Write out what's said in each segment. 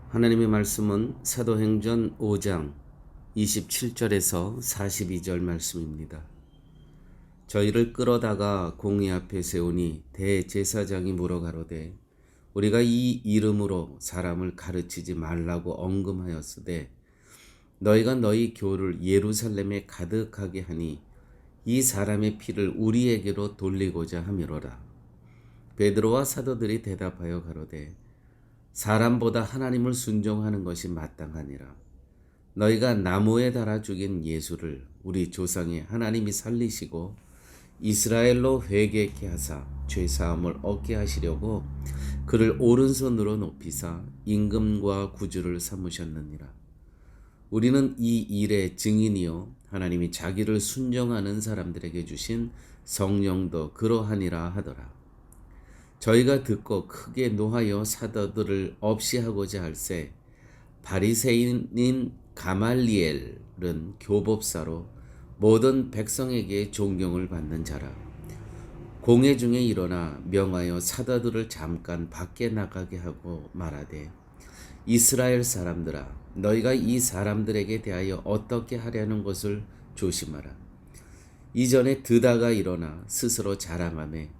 하나님의 말씀은 사도행전 5장 27절에서 42절 말씀입니다. 저희를 끌어다가 공회 앞에 세우니 대제사장이 물어가로되 우리가 이 이름으로 사람을 가르치지 말라고 언금하였으되 너희가 너희 교를 예루살렘에 가득하게 하니 이 사람의 피를 우리에게로 돌리고자 함이로라. 베드로와 사도들이 대답하여 가로되 사람보다 하나님을 순종하는 것이 마땅하니라. 너희가 나무에 달아 죽인 예수를 우리 조상의 하나님이 살리시고 이스라엘로 회개케 하사 죄사함을 얻게 하시려고 그를 오른손으로 높이사 임금과 구주를 삼으셨느니라. 우리는 이 일의 증인이요 하나님이 자기를 순종하는 사람들에게 주신 성령도 그러하니라 하더라. 저희가 듣고 크게 노하여 사도들을 없이 하고자 할새 바리새인인 가말리엘은 교법사로 모든 백성에게 존경을 받는 자라. 공회 중에 일어나 명하여 사도들을 잠깐 밖에 나가게 하고 말하되 이스라엘 사람들아 너희가 이 사람들에게 대하여 어떻게 하려는 것을 조심하라. 이전에 드다가 일어나 스스로 자랑하며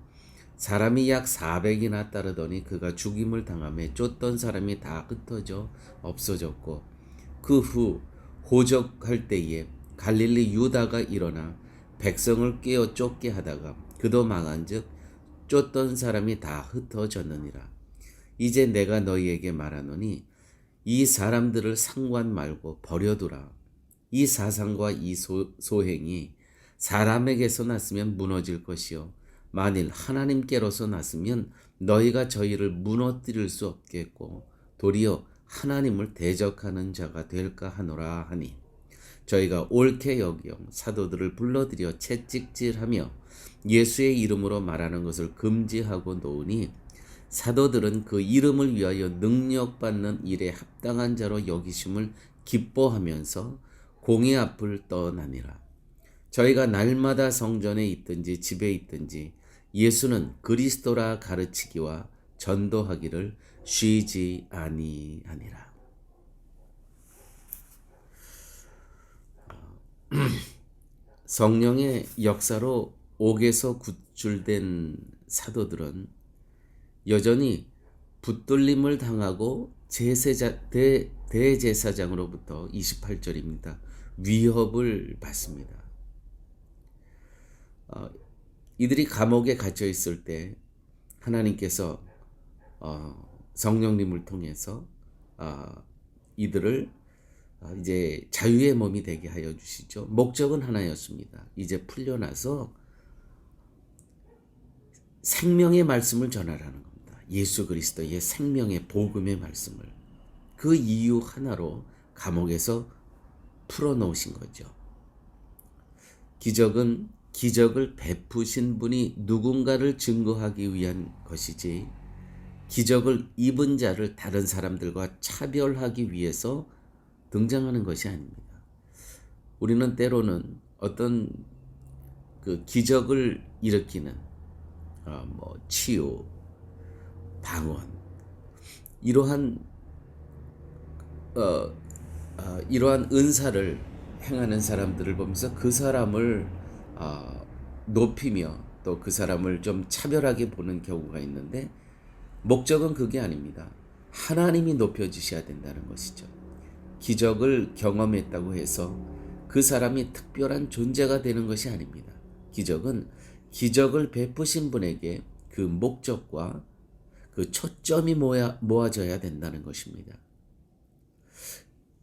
사람이 약 400이나 따르더니 그가 죽임을 당하며 쫓던 사람이 다 흩어져 없어졌고 그 후 호적할 때에 갈릴리 유다가 일어나 백성을 깨어 쫓게 하다가 그도 망한즉 쫓던 사람이 다 흩어졌느니라. 이제 내가 너희에게 말하노니 이 사람들을 상관 말고 버려두라. 이 사상과 이 소행이 사람에게서 났으면 무너질 것이요 만일 하나님께로서 났으면 너희가 저희를 무너뜨릴 수 없겠고 도리어 하나님을 대적하는 자가 될까 하노라 하니 저희가 옳게 여겨 사도들을 불러들여 채찍질하며 예수의 이름으로 말하는 것을 금지하고 놓으니 사도들은 그 이름을 위하여 능력받는 일에 합당한 자로 여기심을 기뻐하면서 공회 앞을 떠나니라. 저희가 날마다 성전에 있든지 집에 있든지 예수는 그리스도라 가르치기와 전도하기를 쉬지 아니하니라. 성령의 역사로 옥에서 구출된 사도들은 여전히 붙들림을 당하고 대제사장으로부터 28절입니다. 위협을 받습니다. 이들이 감옥에 갇혀 있을 때 하나님께서 성령님을 통해서 이들을 이제 자유의 몸이 되게 하여 주시죠. 목적은 하나였습니다. 이제 풀려나서 생명의 말씀을 전하라는 겁니다. 예수 그리스도의 생명의 복음의 말씀을 그 이유 하나로 감옥에서 풀어놓으신 거죠. 기적을 베푸신 분이 누군가를 증거하기 위한 것이지 기적을 입은 자를 다른 사람들과 차별하기 위해서 등장하는 것이 아닙니다. 우리는 때로는 어떤 그 기적을 일으키는 치유, 방언 이러한 은사를 행하는 사람들을 보면서 그 사람을 높이며 또 그 사람을 좀 차별하게 보는 경우가 있는데 목적은 그게 아닙니다. 하나님이 높여주셔야 된다는 것이죠. 기적을 경험했다고 해서 그 사람이 특별한 존재가 되는 것이 아닙니다. 기적을 베푸신 분에게 그 목적과 그 초점이 모아져야 된다는 것입니다.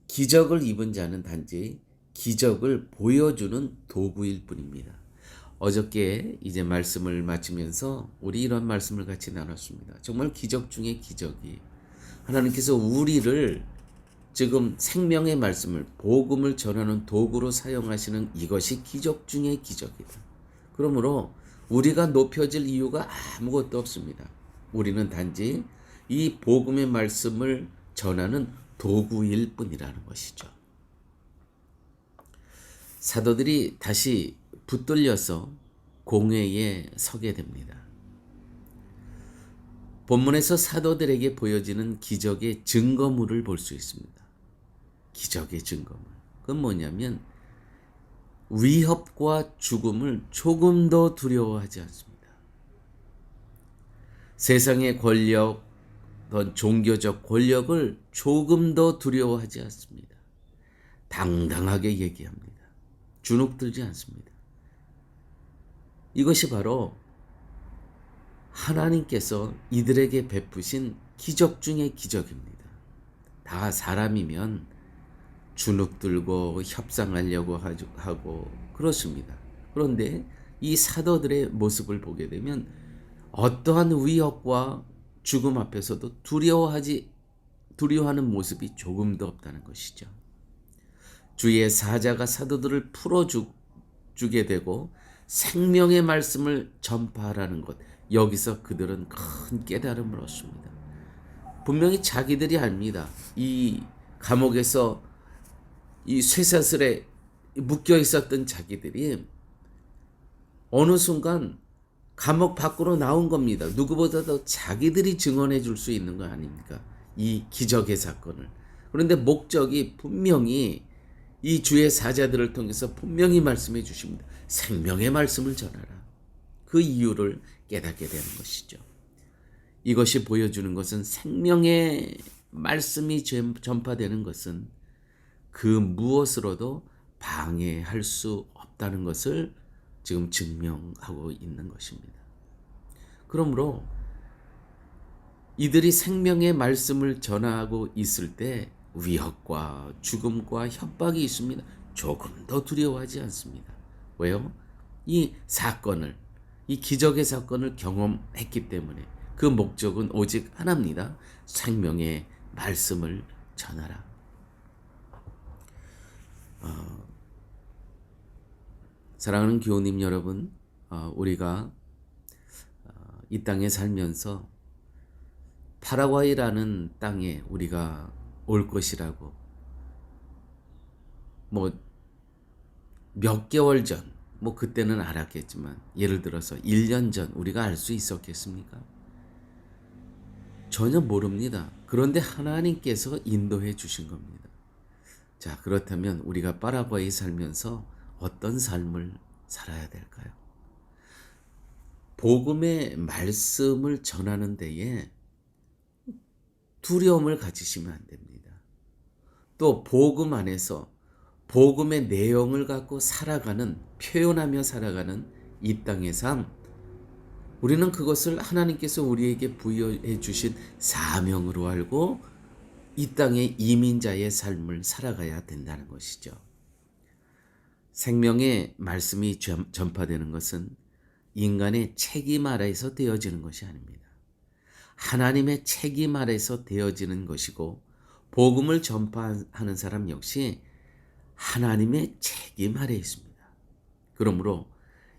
기적을 입은 자는 단지 기적을 보여주는 도구일 뿐입니다. 어저께 이제 말씀을 마치면서 우리 이런 말씀을 같이 나눴습니다. 정말 기적 중에 기적이 하나님께서 우리를 지금 생명의 말씀을 복음을 전하는 도구로 사용하시는 이것이 기적 중에 기적이다. 그러므로 우리가 높여질 이유가 아무것도 없습니다. 우리는 단지 이 복음의 말씀을 전하는 도구일 뿐이라는 것이죠. 사도들이 다시 붙들려서 공회에 서게 됩니다. 본문에서 사도들에게 보여지는 기적의 증거물을 볼 수 있습니다. 기적의 증거물. 그건 뭐냐면 위협과 죽음을 조금도 두려워하지 않습니다. 세상의 권력, 어떤 종교적 권력을 조금도 두려워하지 않습니다. 당당하게 얘기합니다. 주눅들지 않습니다. 이것이 바로 하나님께서 이들에게 베푸신 기적 중의 기적입니다. 다 사람이면 주눅들고 협상하려고 하고 그렇습니다. 그런데 이 사도들의 모습을 보게 되면 어떠한 위협과 죽음 앞에서도 두려워하는 모습이 조금도 없다는 것이죠. 주의 사자가 사도들을 풀어주게 되고 생명의 말씀을 전파하라는 것, 여기서 그들은 큰 깨달음을 얻습니다. 분명히 자기들이 압니다. 이 감옥에서 이 쇠사슬에 묶여 있었던 자기들이 어느 순간 감옥 밖으로 나온 겁니다. 누구보다도 자기들이 증언해 줄 수 있는 거 아닙니까? 이 기적의 사건을. 그런데 목적이 분명히 이 주의 사자들을 통해서 분명히 말씀해 주십니다. 생명의 말씀을 전하라. 그 이유를 깨닫게 되는 것이죠. 이것이 보여주는 것은 생명의 말씀이 전파되는 것은 그 무엇으로도 방해할 수 없다는 것을 지금 증명하고 있는 것입니다. 그러므로 이들이 생명의 말씀을 전하고 있을 때 위협과 죽음과 협박이 있습니다. 조금 더 두려워하지 않습니다. 왜요? 이 기적의 사건을 경험했기 때문에 그 목적은 오직 하나입니다. 생명의 말씀을 전하라. 사랑하는 교우님 여러분, 우리가 이 땅에 살면서 파라과이라는 땅에 우리가 올 것이라고 몇 개월 전, 그때는 알았겠지만 예를 들어서 1년 전 우리가 알 수 있었겠습니까? 전혀 모릅니다. 그런데 하나님께서 인도해 주신 겁니다. 자, 그렇다면 우리가 파라과이 살면서 어떤 삶을 살아야 될까요? 복음의 말씀을 전하는 데에 두려움을 가지시면 안 됩니다. 또 복음 안에서 복음의 내용을 갖고 표현하며 살아가는 이 땅의 삶, 우리는 그것을 하나님께서 우리에게 부여해 주신 사명으로 알고 이 땅의 이민자의 삶을 살아가야 된다는 것이죠. 생명의 말씀이 전파되는 것은 인간의 책임 아래에서 되어지는 것이 아닙니다. 하나님의 책임 아래에서 되어지는 것이고, 복음을 전파하는 사람 역시 하나님의 책임 아래에 있습니다. 그러므로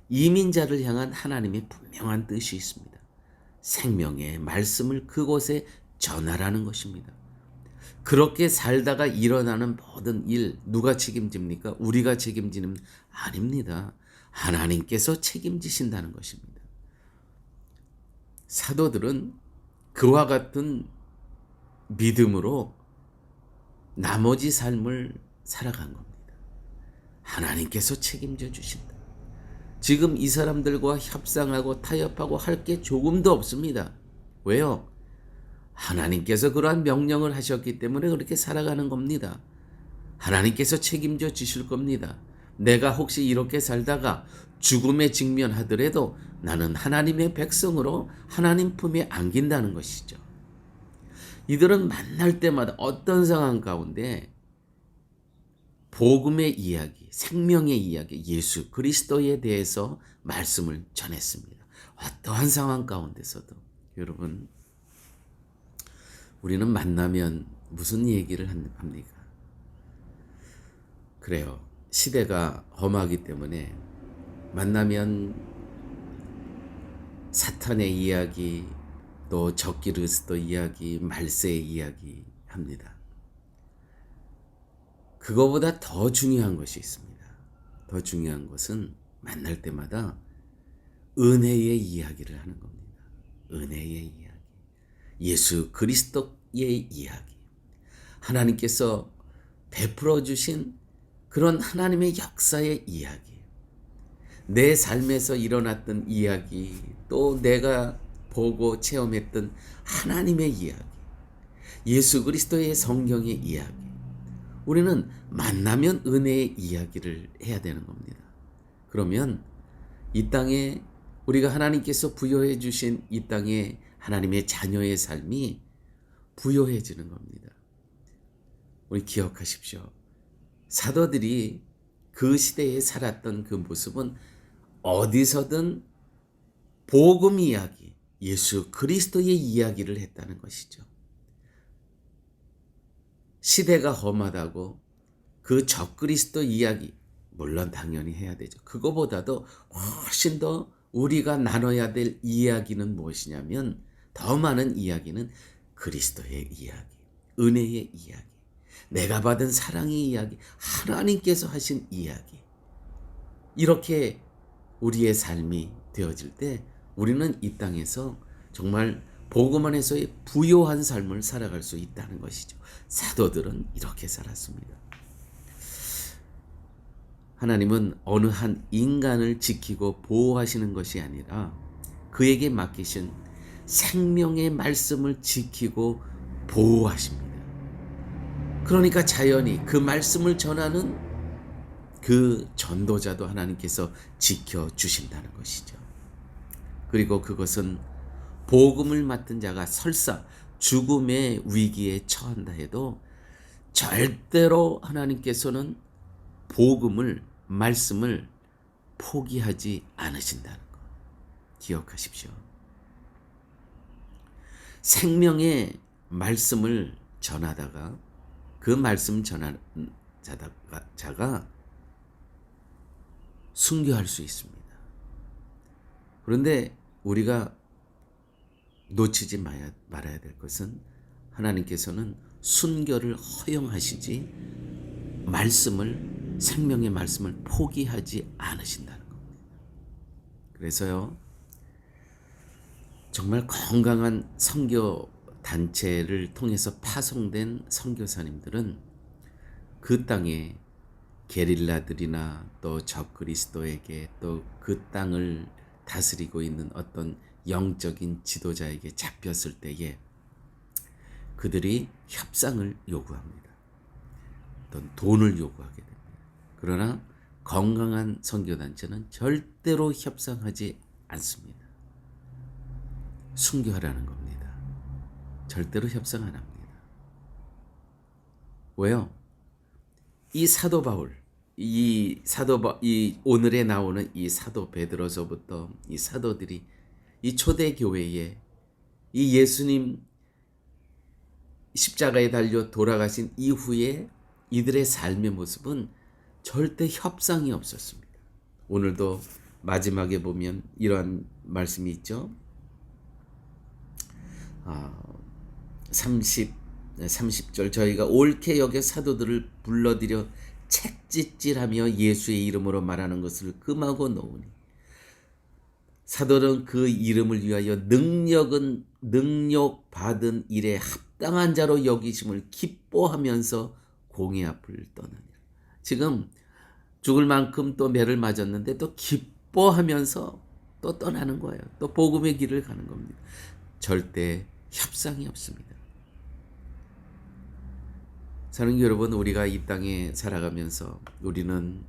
이민자를 향한 하나님의 분명한 뜻이 있습니다. 생명의 말씀을 그곳에 전하라는 것입니다. 그렇게 살다가 일어나는 모든 일 누가 책임집니까? 우리가 책임지는 아닙니다. 하나님께서 책임지신다는 것입니다. 사도들은 그와 같은 믿음으로 나머지 삶을 살아간 겁니다. 하나님께서 책임져 주신다. 지금 이 사람들과 협상하고 타협하고 할 게 조금도 없습니다. 왜요? 하나님께서 그러한 명령을 하셨기 때문에 그렇게 살아가는 겁니다. 하나님께서 책임져 주실 겁니다. 내가 혹시 이렇게 살다가 죽음에 직면하더라도 나는 하나님의 백성으로 하나님 품에 안긴다는 것이죠. 이들은 만날 때마다 어떤 상황 가운데 복음의 이야기, 생명의 이야기, 예수 그리스도에 대해서 말씀을 전했습니다. 어떠한 상황 가운데서도. 여러분, 우리는 만나면 무슨 얘기를 합니까? 그래요. 시대가 험하기 때문에 만나면 사탄의 이야기, 또 적그리스도 이야기, 말세의 이야기 합니다. 그거보다 더 중요한 것이 있습니다. 더 중요한 것은 만날 때마다 은혜의 이야기를 하는 겁니다. 은혜의 이야기. 예수 그리스도의 이야기, 하나님께서 베풀어 주신 그런 하나님의 역사의 이야기, 내 삶에서 일어났던 이야기, 또 내가 보고 체험했던 하나님의 이야기, 예수 그리스도의 성경의 이야기, 우리는 만나면 은혜의 이야기를 해야 되는 겁니다. 그러면 이 땅에 우리가 하나님께서 부여해 주신 이 땅에 하나님의 자녀의 삶이 부여해지는 겁니다. 우리 기억하십시오. 사도들이 그 시대에 살았던 그 모습은 어디서든 복음 이야기, 예수 그리스도의 이야기를 했다는 것이죠. 시대가 험하다고 그 적그리스도 이야기, 물론 당연히 해야 되죠. 그거보다도 훨씬 더 우리가 나눠야 될 이야기는 무엇이냐면, 더 많은 이야기는 그리스도의 이야기, 은혜의 이야기, 내가 받은 사랑의 이야기, 하나님께서 하신 이야기. 이렇게 우리의 삶이 되어질 때 우리는 이 땅에서 정말 복음 안에서의 부요한 삶을 살아갈 수 있다는 것이죠. 사도들은 이렇게 살았습니다. 하나님은 어느 한 인간을 지키고 보호하시는 것이 아니라 그에게 맡기신 생명의 말씀을 지키고 보호하십니다. 그러니까 자연히 그 말씀을 전하는 그 전도자도 하나님께서 지켜주신다는 것이죠. 그리고 그것은 복음을 맡은 자가 설사 죽음의 위기에 처한다 해도 절대로 하나님께서는 복음을, 말씀을 포기하지 않으신다는 것 기억하십시오. 생명의 말씀을 전하다가 그 말씀 전하는 자가 순교할 수 있습니다. 그런데 우리가 놓치지 말아야 될 것은 하나님께서는 순교를 허용하시지 생명의 말씀을 포기하지 않으신다는 겁니다. 그래서요, 정말 건강한 선교 단체를 통해서 파송된 선교사님들은 그 땅에 게릴라들이나 또 적그리스도에게 또 그 땅을 다스리고 있는 어떤 영적인 지도자에게 잡혔을 때에 그들이 협상을 요구합니다. 어떤 돈을 요구하게 됩니다. 그러나 건강한 선교단체는 절대로 협상하지 않습니다. 순교하라는 겁니다. 절대로 협상 안 합니다. 왜요? 이 사도 바울, 이 오늘에 나오는 이 사도 베드로서부터 이 사도들이 이 초대 교회에 이 예수님 십자가에 달려 돌아가신 이후에 이들의 삶의 모습은 절대 협상이 없었습니다. 오늘도 마지막에 보면 이러한 말씀이 있죠. 30절 저희가 옳게 여겨 사도들을 불러들여 책짓질하며 예수의 이름으로 말하는 것을 금하고 놓으니 사도는 그 이름을 위하여 능력받은 일에 합당한 자로 여기심을 기뻐하면서 공의 앞을 떠나니라. 지금 죽을 만큼 또 매를 맞았는데 또 기뻐하면서 또 떠나는 거예요. 또 복음의 길을 가는 겁니다. 절대 협상이 없습니다. 사랑하는 여러분, 우리가 이 땅에 살아가면서 우리는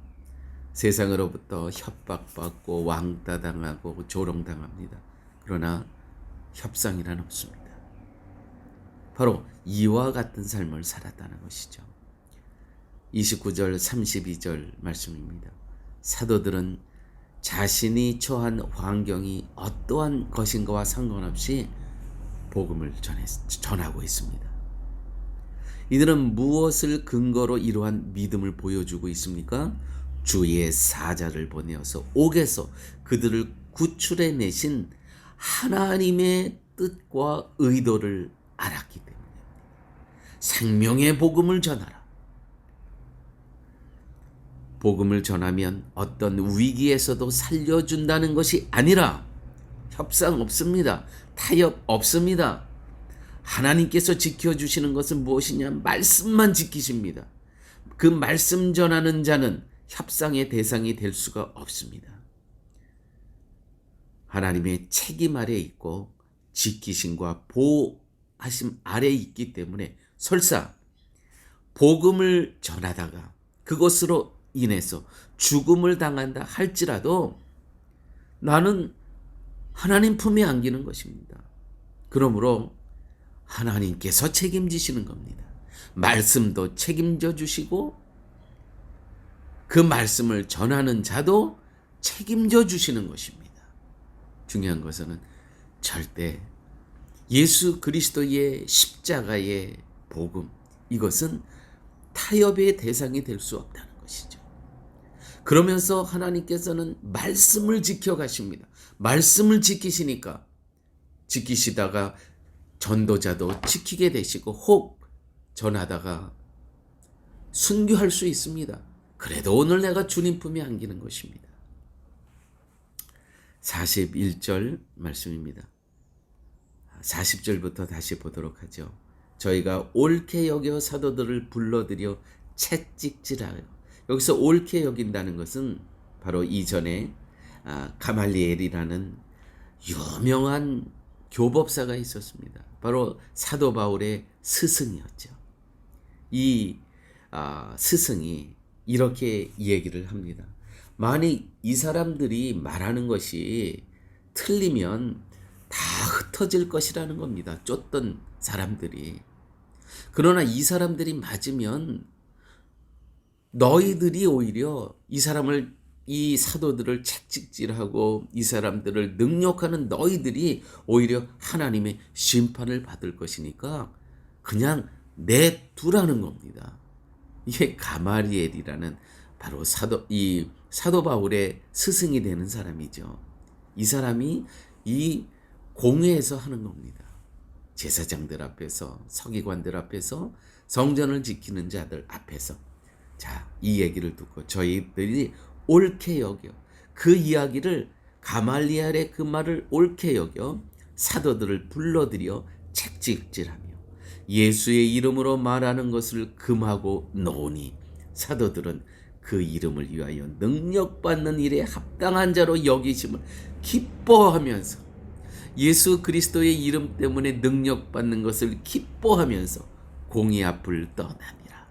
세상으로부터 협박받고 왕따당하고 조롱당합니다. 그러나 협상이란 없습니다. 바로 이와 같은 삶을 살았다는 것이죠. 29절 32절 말씀입니다. 사도들은 자신이 처한 환경이 어떠한 것인가와 상관없이 복음을 전하고 있습니다. 이들은 무엇을 근거로 이러한 믿음을 보여주고 있습니까? 주의 사자를 보내어서 옥에서 그들을 구출해 내신 하나님의 뜻과 의도를 알았기 때문에 생명의 복음을 전하라. 복음을 전하면 어떤 위기에서도 살려준다는 것이 아니라 협상 없습니다. 타협 없습니다. 하나님께서 지켜주시는 것은 무엇이냐? 말씀만 지키십니다. 그 말씀 전하는 자는 협상의 대상이 될 수가 없습니다. 하나님의 책임 아래 있고 지키심과 보호하심 아래 있기 때문에 설사 복음을 전하다가 그것으로 인해서 죽음을 당한다 할지라도 나는 하나님 품에 안기는 것입니다. 그러므로 하나님께서 책임지시는 겁니다. 말씀도 책임져 주시고 그 말씀을 전하는 자도 책임져 주시는 것입니다. 중요한 것은 절대 예수 그리스도의 십자가의 복음, 이것은 타협의 대상이 될 수 없다는 것이죠. 그러면서 하나님께서는 말씀을 지켜가십니다. 말씀을 지키시다가 전도자도 지키게 되시고 혹 전하다가 순교할 수 있습니다. 그래도 오늘 내가 주님 품에 안기는 것입니다. 41절 말씀입니다. 40절부터 다시 보도록 하죠. 저희가 옳게 여겨 사도들을 불러들여 채찍질하여. 여기서 옳게 여긴다는 것은 바로 이전에 가말리엘이라는 유명한 교법사가 있었습니다. 바로 사도 바울의 스승이었죠. 이 스승이 이렇게 얘기를 합니다. 만약 이 사람들이 말하는 것이 틀리면 다 흩어질 것이라는 겁니다. 쫓던 사람들이. 그러나 이 사람들이 맞으면 너희들이 오히려 이 사도들을 채찍질하고 이 사람들을 능욕하는 너희들이 오히려 하나님의 심판을 받을 것이니까 그냥 내두라는 겁니다. 이게 가말리엘이라는 바로 사도 바울의 스승이 되는 사람이죠. 이 사람이 이 공회에서 하는 겁니다. 제사장들 앞에서, 서기관들 앞에서, 성전을 지키는 자들 앞에서. 자, 이 얘기를 듣고 저희들이 옳게 여겨, 그 이야기를, 가말리엘의 그 말을 옳게 여겨 사도들을 불러들여 채찍질하며 예수의 이름으로 말하는 것을 금하고 놓으니 사도들은 그 이름을 위하여 능력받는 일에 합당한 자로 여기심을 기뻐하면서, 예수 그리스도의 이름 때문에 능력받는 것을 기뻐하면서 공의 앞을 떠납니다.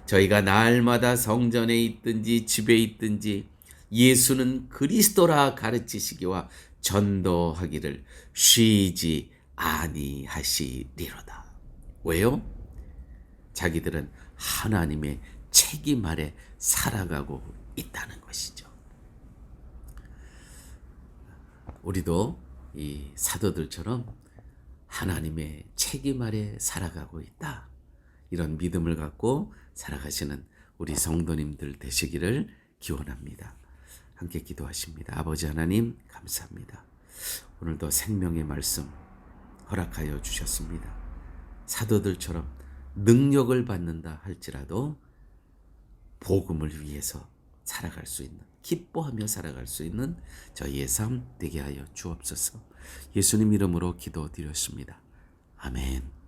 저희가 날마다 성전에 있든지 집에 있든지 예수는 그리스도라 가르치시기와 전도하기를 쉬지 아니하시리로다. 왜요? 자기들은 하나님의 책임 아래 살아가고 있다는 것이죠. 우리도 이 사도들처럼 하나님의 책임 아래 살아가고 있다. 이런 믿음을 갖고 살아가시는 우리 성도님들 되시기를 기원합니다. 함께 기도하십니다. 아버지 하나님 감사합니다. 오늘도 생명의 말씀 허락하여 주셨습니다. 사도들처럼 능력을 받는다 할지라도 복음을 위해서 살아갈 수 있는, 기뻐하며 살아갈 수 있는 저희의 삶 되게 하여 주옵소서. 예수님 이름으로 기도드렸습니다. 아멘.